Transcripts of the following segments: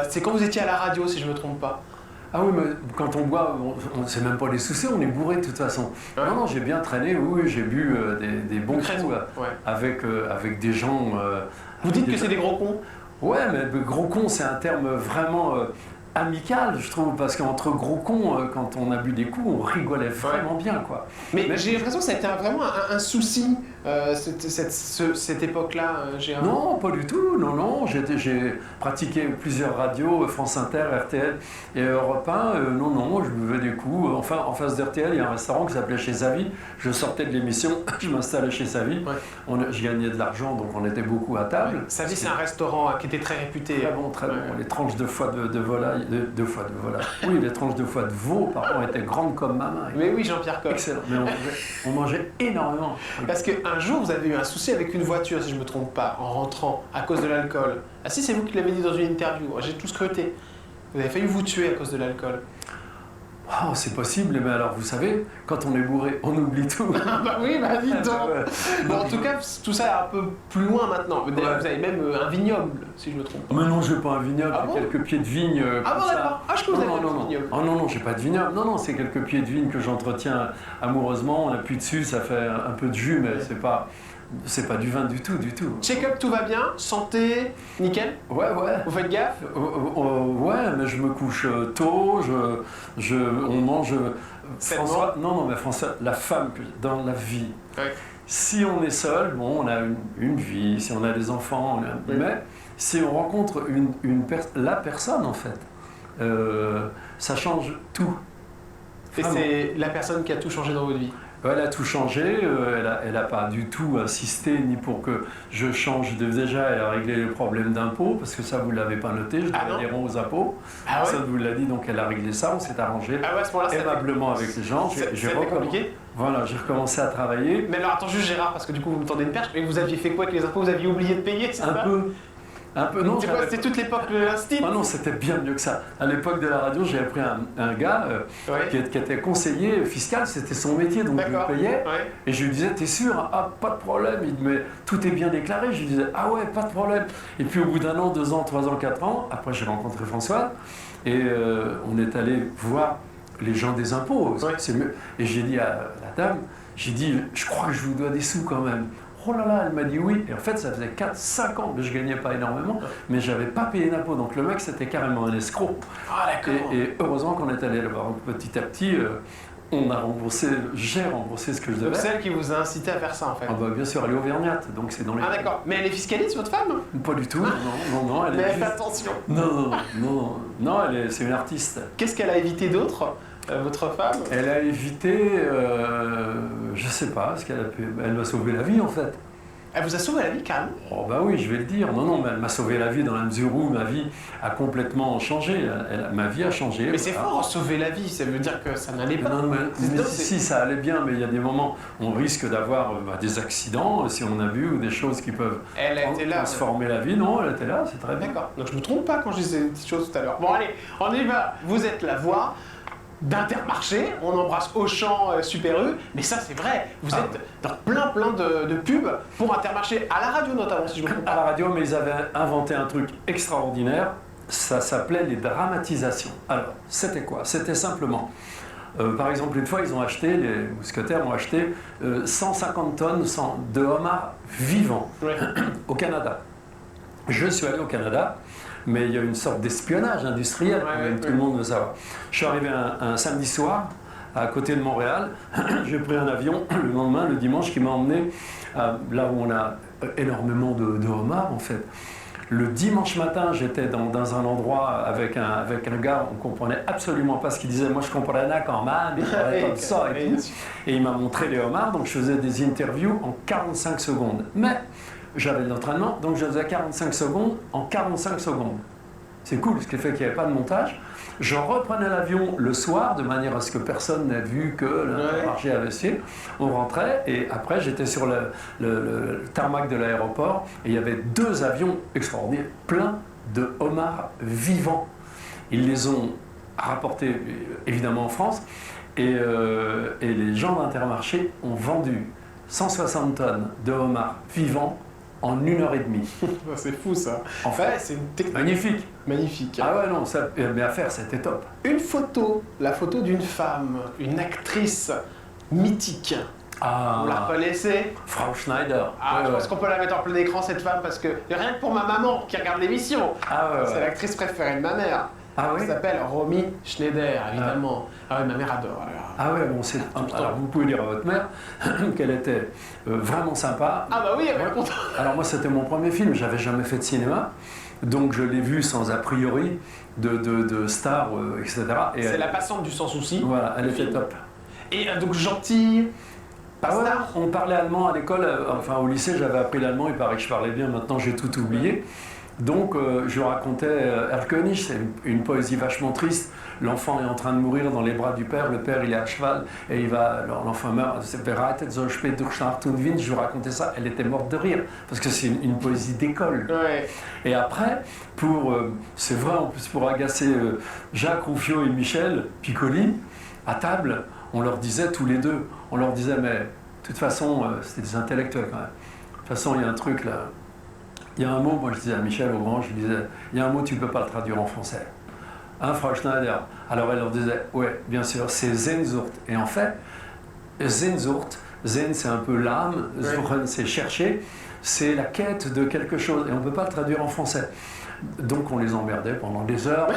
C'est quand vous étiez à la radio, si je ne me trompe pas. Ah oui, mais quand on boit, c'est même pas les soucis, on est bourré de toute façon. Ouais. Non, j'ai bien traîné, oui, j'ai bu des bons coups Ouais. avec des gens... Vous dites que c'est des gros cons? Ouais, mais gros con, c'est un terme vraiment amical, je trouve, parce qu'entre gros cons, quand on a bu des coups, on rigolait vraiment bien, quoi. Mais j'ai l'impression que ça a été vraiment un souci, cette époque-là, Gérard. Non, pas du tout, non, j'ai pratiqué plusieurs radios, France Inter, RTL et Europe 1, non, je buvais des coups. Enfin, en face d'RTL, il y a un restaurant qui s'appelait Chez Zavi, je sortais de l'émission, je m'installais chez Zavi, je gagnais de l'argent, donc on était beaucoup à table. Zavi, c'est un restaurant qui était très réputé. Très bon, les tranches de foie de volaille, oui, les tranches de foie de veau, par contre, étaient grandes comme ma main. Mais oui, Jean-Pierre Coq. Excellent, mais on mangeait énormément. Parce qu'un jour, vous avez eu un souci avec une voiture, si je ne me trompe pas, en rentrant, à cause de l'alcool. Ah si, c'est vous qui l'avez dit dans une interview, j'ai tout scruté. Vous avez failli vous tuer à cause de l'alcool. Oh, c'est possible, mais alors vous savez, quand on est bourré, on oublie tout. Bah oui, bah dis donc. Bon, en tout cas, tout ça est un peu plus loin maintenant. Vous avez même un vignoble, si je me trompe pas. Mais non, j'ai pas un vignoble, j'ai quelques pieds de vigne. Ah bon, d'accord. Ah, je peux vous avez un vignoble. Oh non, j'ai pas de vignoble. Non, c'est quelques pieds de vigne que j'entretiens amoureusement. On appuie dessus, ça fait un peu de jus, mais c'est pas du vin du tout. Check-up, tout va bien, santé, nickel. Ouais. Vous faites gaffe? Ouais, mais je me couche tôt, on mange... François, mais François, la femme, dans la vie, si on est seul, bon, on a une vie, si on a des enfants, mais si on rencontre la personne, en fait, ça change tout. Et c'est la personne qui a tout changé dans votre vie? Elle a tout changé, elle n'a pas du tout insisté ni pour que je change déjà, elle a réglé les problèmes d'impôts, parce que ça vous ne l'avez pas noté, je dois adhérer aux impôts, ça vous l'a dit, donc elle a réglé ça, on s'est arrangé aimablement avec les gens. J'ai recommencé à travailler. Mais alors attends juste Gérard, parce que du coup vous me tendez une perche, mais vous aviez fait quoi avec les impôts? Vous aviez oublié de payer, c'est ça? Un peu, non. C'était toute l'époque de l'Institut? Ah non, c'était bien mieux que ça. À l'époque de la radio, j'avais pris un gars qui était conseiller fiscal, c'était son métier, donc je le payais. Et je lui disais, t'es sûr? Ah, pas de problème. Il me dit, mais tout est bien déclaré. Je lui disais, ah ouais, pas de problème. Et puis au bout d'un an, 2 ans, 3 ans, 4 ans, après j'ai rencontré François, et on est allé voir les gens des impôts. C'est mieux. Et j'ai dit à la dame, je crois que je vous dois des sous quand même. Oh là là, elle m'a dit oui. Et en fait, ça faisait 4-5 ans que je gagnais pas énormément, mais j'avais pas payé d'impôts. Donc le mec, c'était carrément un escroc. Ah d'accord. Et heureusement qu'on est allé le voir petit à petit. J'ai remboursé ce que je devais. Donc c'est elle qui vous a incité à faire ça en fait? Ah bah bien sûr, elle est auvergnate, donc c'est dans les... Ah d'accord, mais elle est fiscaliste votre femme? Pas du tout, non. Mais elle fait attention. Non, c'est une artiste. Qu'est-ce qu'elle a évité d'autre, votre femme? Elle a évité, je sais pas, elle m'a sauvé la vie en fait. Elle vous a sauvé la vie carrément? Oh bah oui, je vais le dire. Non, mais elle m'a sauvé la vie dans la mesure où ma vie a complètement changé. Ma vie a changé. Mais c'est fort, sauver la vie, ça veut dire que ça n'allait pas. Non, mais si, ça allait bien, mais il y a des moments où on risque d'avoir des accidents, si on a vu, ou des choses qui peuvent transformer la vie. Non, elle était là, c'est très bien. D'accord, donc je me trompe pas quand je disais des petites choses tout à l'heure. Bon allez, on y va. Vous êtes la voix d'Intermarché, on embrasse Auchan, Super U, mais ça c'est vrai, vous êtes dans plein de pubs pour Intermarché, à la radio notamment si je me trompe pas. À la radio, mais ils avaient inventé un truc extraordinaire, ça s'appelait les dramatisations. Alors, c'était quoi? C'était simplement, par exemple une fois les mousquetaires ont acheté 150 tonnes de homards vivants au Canada. Je suis allé au Canada, mais il y a une sorte d'espionnage industriel, tout le monde veut savoir. Je suis arrivé un samedi soir, à côté de Montréal, j'ai pris un avion le lendemain, le dimanche, qui m'a emmené là où on a énormément de homards, en fait. Le dimanche matin, j'étais dans un endroit avec un gars, on ne comprenait absolument pas ce qu'il disait. Moi, je comprenais quand même, il parlait comme ça et tout. Et il m'a montré les homards, donc je faisais des interviews en 45 secondes. Mais j'avais de l'entraînement, donc je faisais 45 secondes en 45 secondes. C'est cool, ce qui fait qu'il n'y avait pas de montage. Je reprenais l'avion le soir, de manière à ce que personne n'ait vu que l'Intermarché avait essayé. On rentrait, et après j'étais sur le tarmac de l'aéroport, et il y avait 2 avions extraordinaires, pleins de homards vivants. Ils les ont rapportés, évidemment, en France, et les gens d'Intermarché ont vendu 160 tonnes de homards vivants en 1h30. C'est fou ça. En fait, Ouais, c'est une technique magnifique. magnifique. Ah ouais, non, ça, mais à faire, c'était top. Une photo, la photo d'une femme, une actrice mythique. Ah, Vous la reconnaissez? Frau Schneider. Ah, Ouais, je pense ouais. qu'on peut la mettre en plein écran cette femme parce que rien que pour ma maman qui regarde l'émission, Ah ouais, c'est ouais. l'actrice préférée de ma mère. Ah Elle oui. s'appelle Romy Schneider, évidemment. Ah oui, ma mère adore. Ah ouais, bon, c'est. Alors vous pouvez dire à votre mère qu'elle était vraiment sympa. Ah bah oui, elle Ouais. est contente. Alors moi, c'était mon premier film, j'avais jamais fait de cinéma, donc je l'ai vu sans a priori de star, etc. Et C'est elle- la passante du sans souci. Voilà, elle était film. top. Et donc gentille, pas Ah ouais, star. on parlait allemand à l'école, enfin au lycée j'avais appris l'allemand, il paraît que je parlais bien, maintenant j'ai tout oublié. Donc je racontais Erlkönig, c'est une poésie vachement triste. L'enfant est en train de mourir dans les bras du père, le père il est à cheval et il va, alors l'enfant meurt, c'est Bereitet so spät durch Nacht und Wind, je lui racontais ça, elle était morte de rire, parce que c'est une poésie d'école. Ouais. Et après, c'est vrai en plus pour agacer Jacques Rouffio et Michel Piccoli, à table, on leur disait tous les deux, on leur disait mais de toute façon, c'était des intellectuels quand même, de toute façon il y a un truc là, il y a un mot, moi je disais à Michel au grand, je lui disais, il y a un mot tu ne peux pas le traduire en français. Hein, Frau Schneider. Alors elle leur disait, ouais, bien sûr, c'est Sehnsucht. Et en fait, Sehnsucht, Zen c'est un peu l'âme, Suchen c'est chercher, c'est la quête de quelque chose. Et on ne peut pas le traduire en français. Donc on les emmerdait pendant des heures,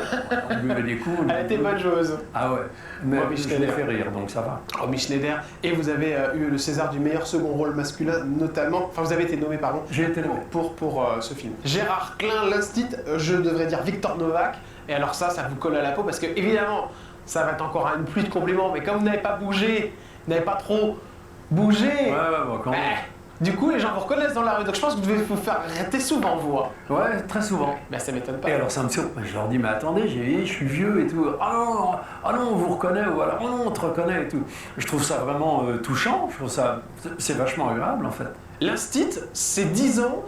on buvait des coups. Elle était bonne joueuse. Ah ouais, mais Romy je les Schneider. fais rire, donc ça va. Romy Schneider. Et vous avez eu le César du meilleur second rôle masculin, notamment. Enfin, vous avez été nommé, pardon. J'ai été nommé. Pour ce film. Gérard Klein, l'instit, je devrais dire Victor Novak. Et alors ça vous colle à la peau parce que évidemment, ça va être encore une pluie de compliments. Mais comme vous n'avez pas bougé, vous n'avez pas trop bougé. Ouais, bon, quand même. Du coup, les gens vous reconnaissent dans la rue. Donc je pense que vous devez vous faire arrêter souvent, vous. Hein. Ouais, très souvent. Ben ça m'étonne pas. Et alors ça me surprend, je leur dis, mais attendez, je suis vieux et tout. Ah non, on vous reconnaît, ou alors, oh non, on te reconnaît et tout. Je trouve ça vraiment touchant, je trouve ça, c'est vachement agréable en fait. L'instit, c'est 10 ans.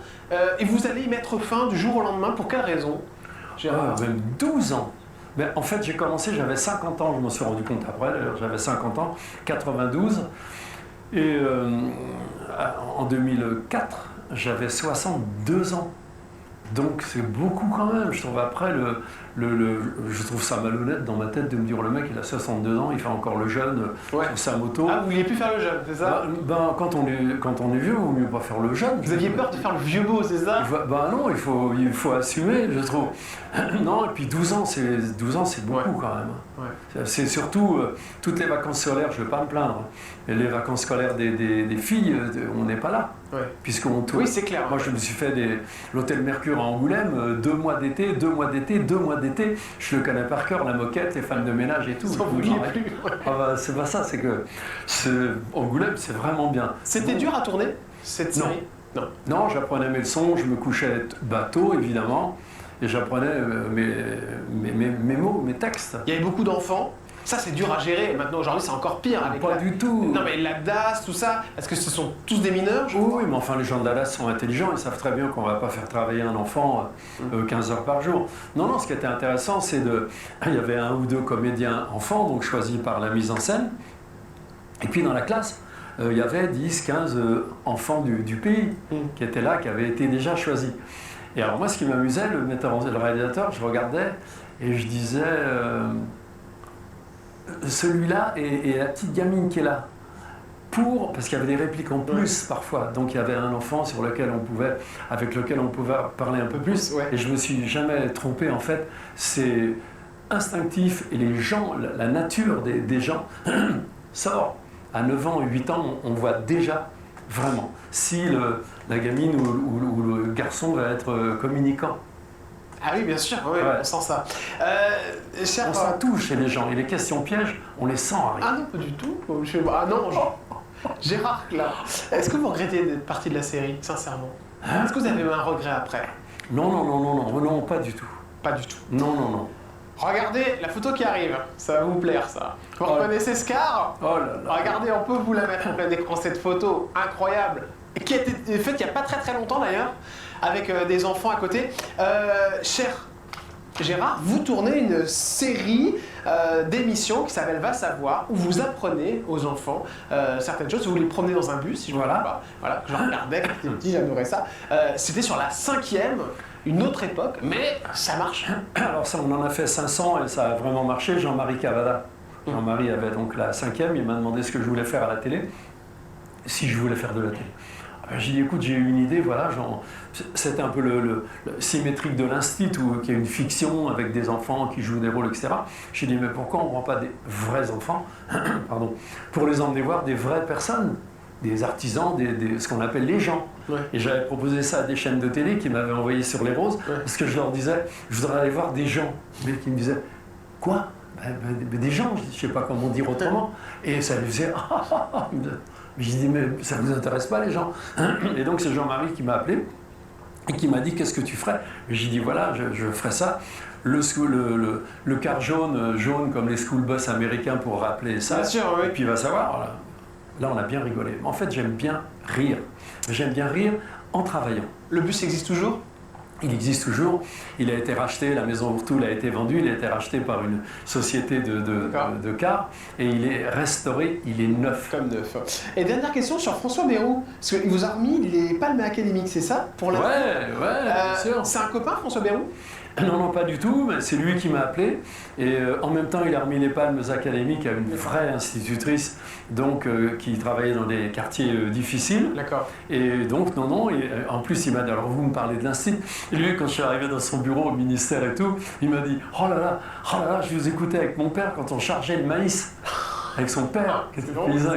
Et vous allez y mettre fin du jour au lendemain. Pour quelle raison, Gérard? Même 12 ans. Mais en fait, j'ai commencé, j'avais 50 ans, je m'en suis rendu compte après, d'ailleurs, j'avais 50 ans, 92. Et en 2004, j'avais 62 ans. Donc c'est beaucoup quand même. Je trouve après, je trouve ça malhonnête dans ma tête de me dire le mec il a 62 ans, il fait encore le jeune Ouais. sur sa moto. Ah, vous vouliez plus faire le jeune, c'est ça? Quand on est vieux, il vaut mieux pas faire le jeune. Vous aviez peur de faire le vieux beau, c'est ça? Non, il faut assumer, je trouve. Non, et puis 12 ans, c'est beaucoup quand même. Ouais. C'est surtout, toutes les vacances scolaires, je ne vais pas me plaindre, et les vacances scolaires des filles, on n'est pas là. Ouais. Puisqu'on tourne. Oui, c'est clair. Moi, je me suis fait l'hôtel Mercure à Angoulême, 2 mois d'été, 2 mois d'été, 2 mois d'été. Je le connais par cœur, la moquette, les femmes de ménage et tout. Sans vous Non, plus. Ouais. Ah bah, c'est pas ça, c'est que Angoulême, c'est vraiment bien. C'était dur à tourner, cette Non. série? Non. Non, j'apprenais mes leçons, je me couchais bateau, évidemment, et j'apprenais mes mots, mes textes. Il y avait beaucoup d'enfants. Ça, c'est dur à gérer. Maintenant, aujourd'hui, c'est encore pire. Avec Pas du tout. Non, mais la DAS, tout ça, est-ce que ce sont tous des mineurs, je Oui, crois? oui, mais enfin, les gens de la DAS sont intelligents, ils savent très bien qu'on ne va pas faire travailler un enfant 15 heures par jour. Non, ce qui était intéressant, c'est il y avait 1 ou 2 comédiens enfants, donc choisis par la mise en scène. Et puis dans la classe, il y avait 10, 15 enfants du pays qui étaient là, qui avaient été déjà choisis. Et alors moi, ce qui m'amusait, le réalisateur, je regardais et je disais... celui-là et la petite gamine qui est là, parce qu'il y avait des répliques en plus parfois, donc il y avait un enfant avec lequel on pouvait parler un peu plus, Ouais. et je me suis jamais trompé en fait, c'est instinctif, et les gens, la nature des gens sort. À 9 ans, 8 ans, on voit déjà vraiment si la gamine ou le garçon va être communicant. Ah oui, bien sûr, ouais, Ouais. on sent ça. Cher... On sent tout chez les gens, et les questions pièges, on les sent arriver. Ah non, pas du tout. Ah non, Gérard, là. Est-ce que vous regrettez d'être parti de la série, sincèrement? Est-ce que vous avez eu un regret après? Non, pas du tout. Pas du tout. Non. Regardez la photo qui arrive, ça va vous plaire ça. Vous Oh. reconnaissez Scar? Oh là là. Regardez, on peut vous la mettre en plein écran, cette photo incroyable, qui a été faite il n'y a pas très longtemps d'ailleurs, avec des enfants à côté. Cher Gérard, vous tournez une série d'émissions qui s'appelle Va savoir, où vous apprenez aux enfants certaines choses. Vous les promenez dans un bus, si je ne me trompe pas. Voilà, que je regardais quand j'étais petit, j'adorais ça. C'était sur la 5e, une autre époque, mais ça marche. Alors ça, on en a fait 500 et ça a vraiment marché. Jean-Marie Cavada. Jean-Marie avait donc la 5e, il m'a demandé ce que je voulais faire à la télé, si je voulais faire de la télé. J'ai dit, écoute, j'ai eu une idée, voilà, c'était un peu le symétrique de l'Institut, qui est une fiction avec des enfants qui jouent des rôles, etc. J'ai dit, mais pourquoi on ne prend pas des vrais enfants pardon, pour les emmener voir des vraies personnes, des artisans, ce qu'on appelle les gens. Ouais. Et j'avais proposé ça à des chaînes de télé qui m'avaient envoyé sur les roses, parce que je leur disais, je voudrais aller voir des gens. Mais qui me disaient, quoi? Des gens, je ne sais pas comment dire autrement. Et ça lui faisait, j'ai dit, mais ça ne vous intéresse pas les gens? Et donc c'est Jean-Marie qui m'a appelé et qui m'a dit, qu'est-ce que tu ferais? J'ai dit, voilà, je ferais ça. Le car jaune comme les school bus américains pour rappeler ça. Bien sûr, oui. Et puis il va savoir, là on a bien rigolé. En fait, j'aime bien rire. J'aime bien rire en travaillant. Le bus existe toujours? Il existe toujours. Il a été racheté, la maison Ourtoul a été vendue, il a été racheté par une société de cars et il est restauré, il est neuf. Comme neuf. Et dernière question sur François Bayrou, parce qu'il vous a remis les palmes académiques, c'est ça? Pour la bien sûr. C'est un copain, François Bayrou? Non, pas du tout, mais c'est lui qui m'a appelé. Et en même temps, il a remis les palmes académiques à une vraie institutrice donc, qui travaillait dans des quartiers difficiles. D'accord. Et donc, et en plus, il m'a dit, alors vous me parlez de l'Institut. Et lui, quand je suis arrivé dans son bureau au ministère et tout, il m'a dit, oh là là, je vous écoutais avec mon père quand on chargeait le maïs. Avec son père, qui était paysan.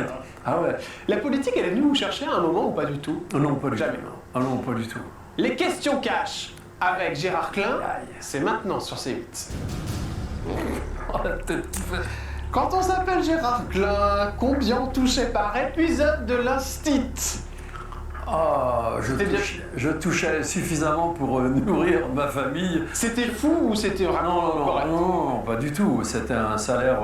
Ah ouais. La politique, elle est venue vous chercher à un moment ou pas du tout? Non, pas du Jamais. tout. Ah non, pas du tout. Les questions cash avec Gérard Klein, c'est maintenant sur C8. Oh, la tête. Quand on s'appelle Gérard Klein, combien on touchait par épisode de l'Instit? Je touchais suffisamment pour nourrir ma famille. C'était fou ou c'était vraiment correct? Non, pas du tout. C'était un salaire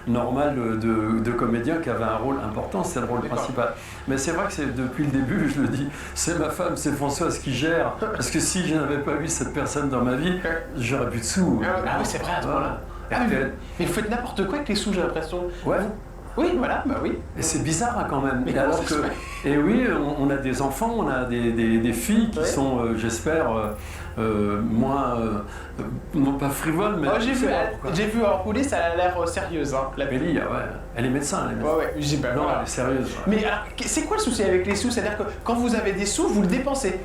normal de comédien qui avait un rôle important, c'est le rôle principal. Mais c'est vrai que c'est depuis le début, je le dis, c'est ma femme, c'est Françoise qui gère. Parce que si je n'avais pas eu cette personne dans ma vie, j'aurais plus de sous. Ah oui, c'est vrai à ce moment-là. Mais vous faites n'importe quoi avec les sous, j'ai l'impression. Ouais. Oui, voilà, bah oui. Et c'est bizarre quand même. Et oui, on a des enfants, on a des filles qui sont, j'espère, moins, non pas frivoles, mais... j'ai vu en coulisses, elle a l'air sérieuse. Hein, la Mélie, ouais. Elle est médecin, elle est médecin. Ouais, j'ai pas. Non, elle est sérieuse. Ouais. Mais alors, c'est quoi le souci avec les sous? C'est-à-dire que quand vous avez des sous, vous le dépensez?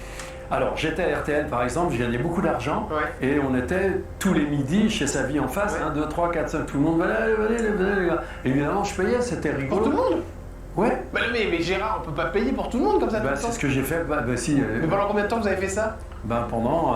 Alors, j'étais à RTL par exemple, je gagnais beaucoup d'argent et on était tous les midis chez sa vie en face, 1, 2, 3, 4, 5, tout le monde, venez les gars. Et évidemment, je payais, c'était rigolo. Pour tout le monde? Ouais. Mais Gérard, on peut pas payer pour tout le monde comme ça tout le temps. C'est ce que j'ai fait, si. Mais pendant combien de temps vous avez fait ça? Pendant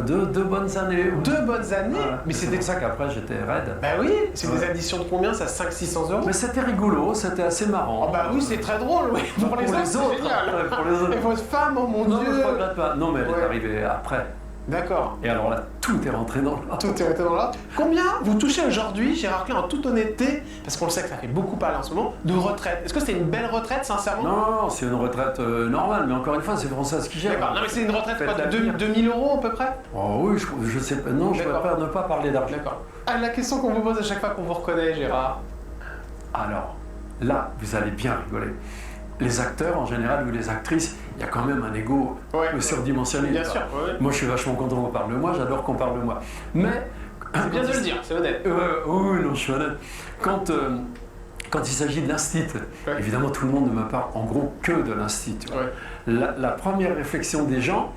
deux bonnes années. 2 bonnes années? Mais c'était ça qu'après j'étais raide. Bah oui, c'est des additions de combien ça? 500-600 euros? Mais c'était rigolo, c'était assez marrant. Oh bah oui, c'est très drôle, oui. Pour les autres, c'est génial. Pour les autres. Et votre femme, oh mon Dieu. Non, je regrette pas. Non, mais elle est arrivée après. D'accord. Et alors là, tout est rentré dans l'ordre. Tout est rentré dans l'ordre. Combien vous touchez aujourd'hui, Gérard Klein, en toute honnêteté, parce qu'on le sait que ça fait beaucoup parler en ce moment, de retraite? Est-ce que c'est une belle retraite, sincèrement? Non, c'est une retraite normale, mais encore une fois, c'est Françoise qui gère. D'accord, non mais c'est une retraite de 2000 euros à peu près? Oh oui, je sais pas, non, je préfère ne pas parler d'argent. D'accord. La question qu'on vous pose à chaque fois qu'on vous reconnaît, Gérard. Alors, là, vous allez bien rigoler. Les acteurs, en général, ou les actrices, il y a quand même un ego surdimensionné. Bien sûr. Moi, je suis vachement content qu'on parle de moi, j'adore qu'on parle de moi. Mais... C'est bien de le dire, c'est honnête. Oui, non, je suis honnête. Quand il s'agit de l'Institut, évidemment, tout le monde ne me parle en gros que de l'Institut. La première réflexion des gens,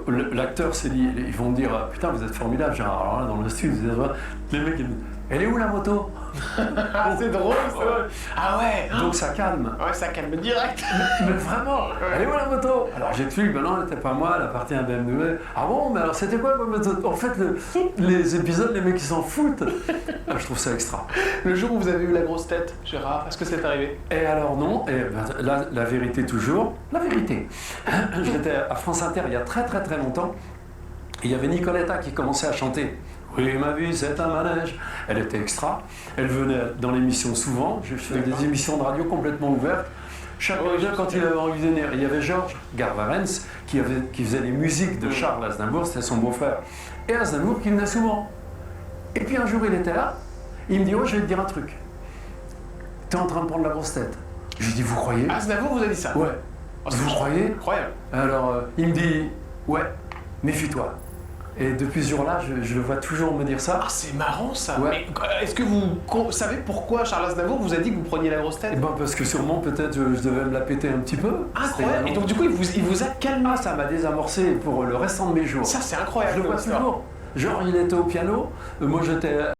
l'acteur s'est dit, ils vont me dire, putain, vous êtes formidable, Gérard. Alors là, dans l'Institut, vous êtes... Les mecs, ils me disent, elle est où la moto? C'est drôle, ça. Ah ouais. Donc ça calme. Ouais, ça calme direct. Mais vraiment, elle est où la moto? Alors j'explique, ben non, elle n'était pas moi, elle appartient à BMW. Ah bon, mais alors c'était quoi ma moto? En fait, les épisodes, les mecs ils s'en foutent. Je trouve ça extra. Le jour où vous avez eu la grosse tête, Gérard, est-ce que c'est arrivé? Et alors non, et ben, la vérité toujours, la vérité. J'étais à France Inter il y a très longtemps, et il y avait Nicoletta qui commençait à chanter. Oui, ma vie, c'est un manège. Elle était extra. Elle venait dans l'émission souvent. Je faisais des émissions de radio complètement ouvertes. Chaque Ouais, comédien, quand il avait envie de venir, il y avait Georges Garvarens qui faisait les musiques de Charles Aznavour, c'était son beau-frère. Et Aznavour qui venait souvent. Et puis un jour, il était là, il me dit, oh, je vais te dire un truc. T'es en train de prendre la grosse tête. Je lui dis, vous croyez? Aznavour vous a dit ça? Ouais. Oh, Vous croyez? Incroyable. Alors, il me dit, ouais, méfie-toi. Et depuis ce jour-là, je le vois toujours me dire ça. Ah, c'est marrant ça. Ouais. Mais est-ce que vous savez pourquoi Charles Aznavour vous a dit que vous preniez la grosse tête? Eh ben parce que sûrement, peut-être, je devais me la péter un petit peu. Incroyable. Et donc du coup, il vous a calmé. Ah, ça m'a désamorcé pour le restant de mes jours. Ça, c'est Je incroyable. le vois comme histoire. toujours. Genre, il était au piano, moi j'étais